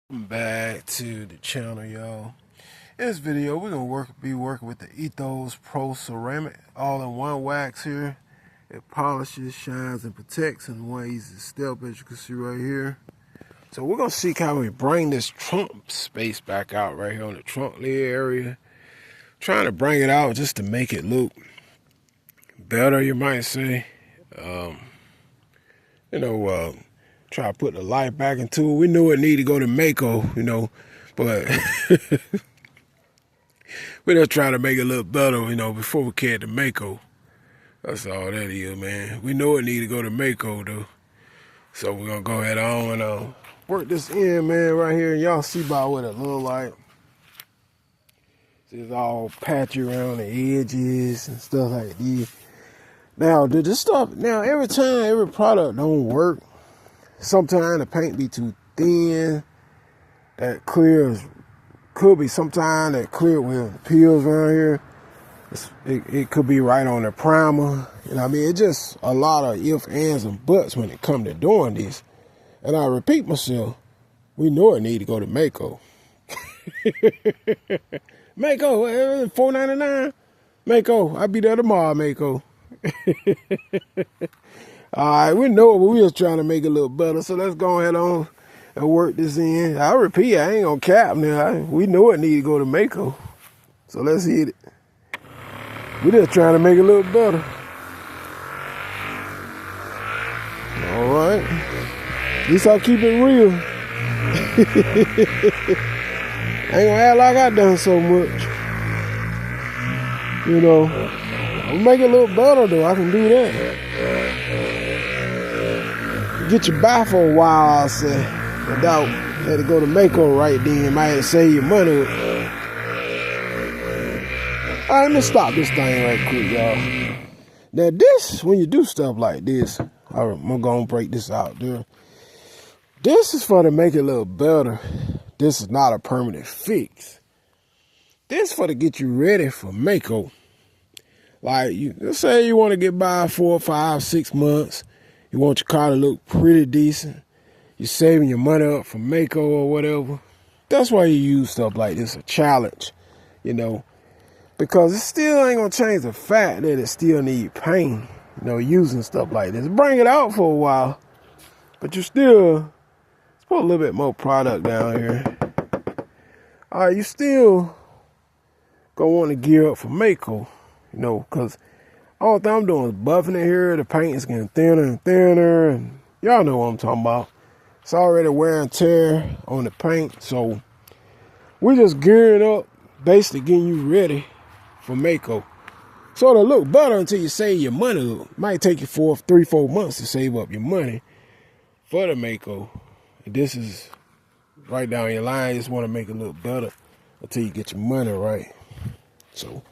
Back to the channel, y'all. In this video, we're gonna be working with the Ethos Pro Ceramic all-in-one wax here. It polishes, shines, and protects in one easy step, as you can see right here. So we're gonna see how we bring this trunk space back out right here on the trunk lid area. Trying to bring it out just to make it look better, you might say. Try to put the light back into it. We knew it needed to go to Mako, but we're just trying to make it look better, before we carry to Mako. That's all that is, man. We know it needed to go to Mako, though. So we're going to go ahead on and work this in, man, right here. And y'all see about what it look like. It's all patchy around the edges and stuff like this. Now, every time, every product don't work. Sometimes the paint be too thin. That clears could be sometimes that clear with peels around here. It could be right on the primer. It's just a lot of ifs, ands, and buts when it comes to doing this. And I repeat myself, we know it need to go to Mako. Mako, $4.99. Mako, I'll be there tomorrow, Mako. Alright, we know it, but we just trying to make it a little better. So let's go ahead on and work this in. I repeat, I ain't gonna cap now. We know it need to go to Mako. So let's hit it. We just trying to make it a little better. Alright. At least I keep it real. I ain't gonna act like I done so much. I'll make it a little better though. I can do that. Get you by for a while, I say. Without had to go to Mako right then. Might have to save your money. Alright, let me stop this thing right quick, y'all. Now this, when you do stuff like this, I'm gonna break this out there. This is for to make it a little better. This is not a permanent fix. This for to get you ready for Mako. Like, let's say you want to get by 4, 5, 6 months. You want your car to look pretty decent. You're saving your money up for Mako or whatever. That's why you use stuff like this, a challenge, because it still ain't going to change the fact that it still need paint, using stuff like this. Bring it out for a while, but you still, let's put a little bit more product down here. All right, you still going to want to gear up for Mako. Because all the thing I'm doing is buffing it here. The paint is getting thinner and thinner. And y'all know what I'm talking about. It's already wear and tear on the paint. So we're just gearing up, basically getting you ready for Mako. So it'll look better until you save your money. It might take you 3, 4 months to save up your money for the Mako. And this is right down your line. You just want to make it look better until you get your money right. So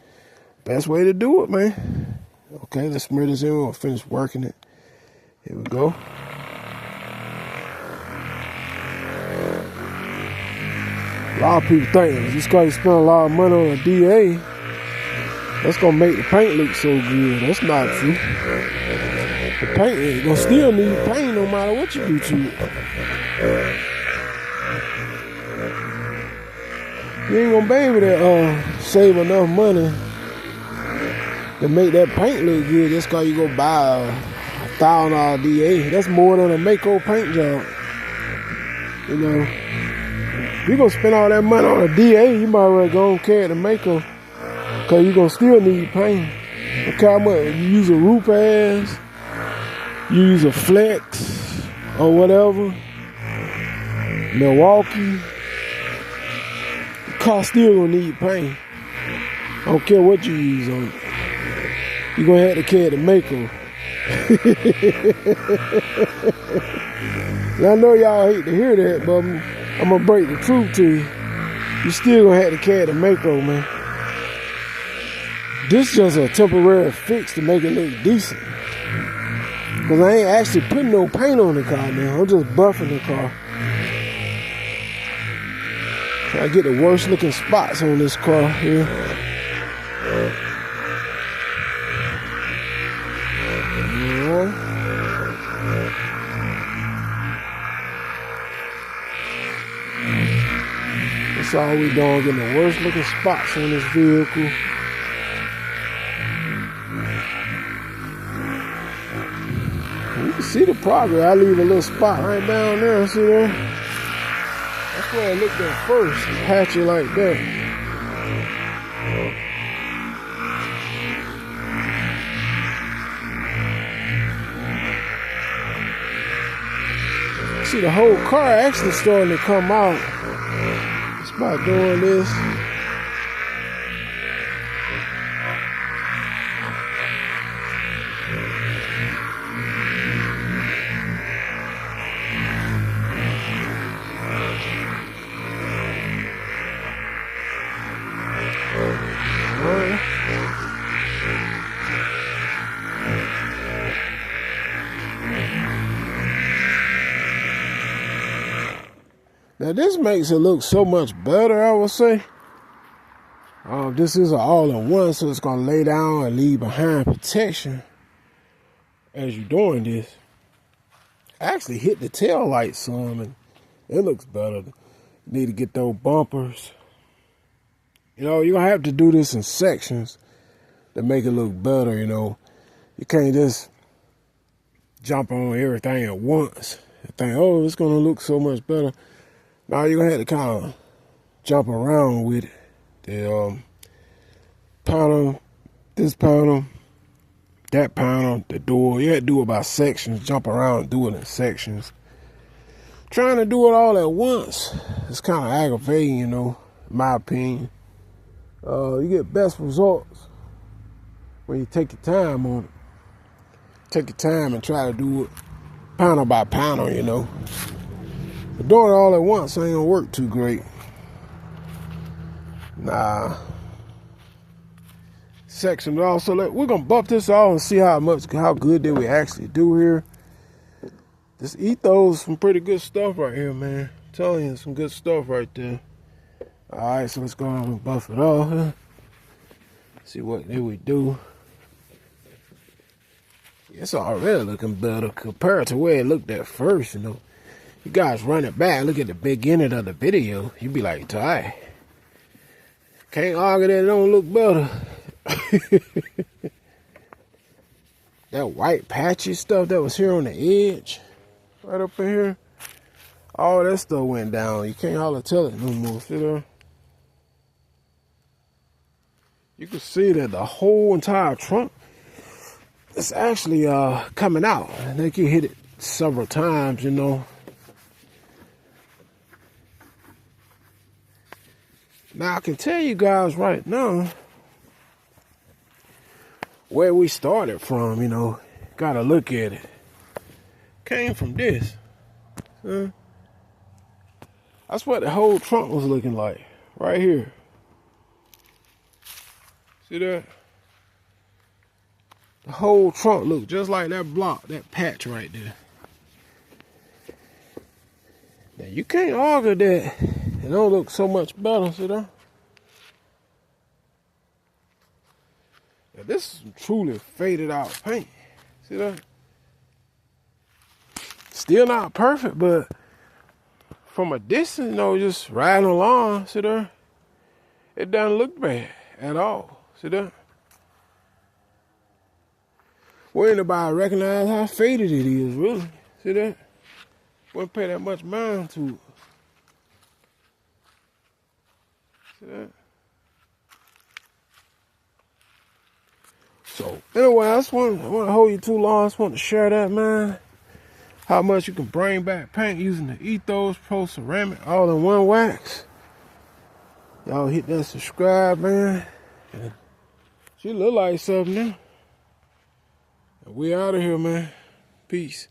best way to do it, man. Okay, let's smear this in. We'll finish working it. Here we go. A lot of people think just because you spend a lot of money on a DA, that's going to make the paint look so good. That's not true. The paint is going to still need paint no matter what you do to it. You ain't going to be able to save enough money to make that paint look good just because you go buy a $1,000 DA. That's more than a Mako paint job. If you're going to spend all that money on a DA, you might as well go and carry the Mako, because you're going to still need paint. Look how much you use a root pass, you use a flex or whatever, Milwaukee, the car still going to need paint. I don't care what you use on it. You're going to have to carry the Mako. And I know y'all hate to hear that, but I'm going to break the truth to you. You still going to have to carry the Mako, man. This is just a temporary fix to make it look decent. Because I ain't actually putting no paint on the car now. I'm just buffing the car. Try to get the worst looking spots on this car here. That's all we doing, getting the worst looking spots on this vehicle. You can see the progress. I leave a little spot right down there, see there? That's where I looked at first, patchy like that. See, the whole car actually starting to come out. Just by doing this. Now this makes it look so much better, I would say. This is an all-in-one, so it's gonna lay down and leave behind protection as you're doing this. I actually hit the tail light some, and it looks better. You need to get those bumpers. You know, you're gonna have to do this in sections to make it look better. You know, you can't just jump on everything at once and think, oh, it's gonna look so much better. Now you're gonna have to kind of jump around with it. The panel, this panel, that panel, the door. You have to do it by sections. Jump around, do it in sections. Trying to do it all at once, it's kind of aggravating, you know, in my opinion. You get best results when you take your time on it. Take your time and try to do it panel by panel, you know. But doing it all at once ain't gonna work too great. Nah. Section also, we're gonna bump this off and see how good did we actually do here. This Ethos, some pretty good stuff right here, man. I'm telling you, some good stuff right there. All right, so let's go on and buff it off. See what did we do. It's already looking better compared to where it looked at first, you know. You guys run it back, look at the beginning of the video, you be like, Ty, can't argue that it don't look better. That white patchy stuff that was here on the edge, right up in here, all that stuff went down. You can't hardly tell it no more, see there? You can see that the whole entire trunk is actually coming out. I think you hit it several times, you know. Now, I can tell you guys right now where we started from, you know. Gotta look at it. Came from this. That's what the whole trunk was looking like. Right here. See that? The whole trunk looked just like that block, that patch right there. Now, you can't argue that it don't look so much better, see that? Now, this is truly faded out paint. See that? Still not perfect, but from a distance, you know, just riding along, see that? It doesn't look bad at all. See that? Well, anybody recognize how faded it is, really. See that? Wouldn't pay that much mind to it. See that? So, anyway, I want to hold you too long. I just want to share that, man. How much you can bring back paint using the Ethos Pro Ceramic all-in-one wax. Y'all hit that subscribe, man. She look like something now. We out of here, man. Peace.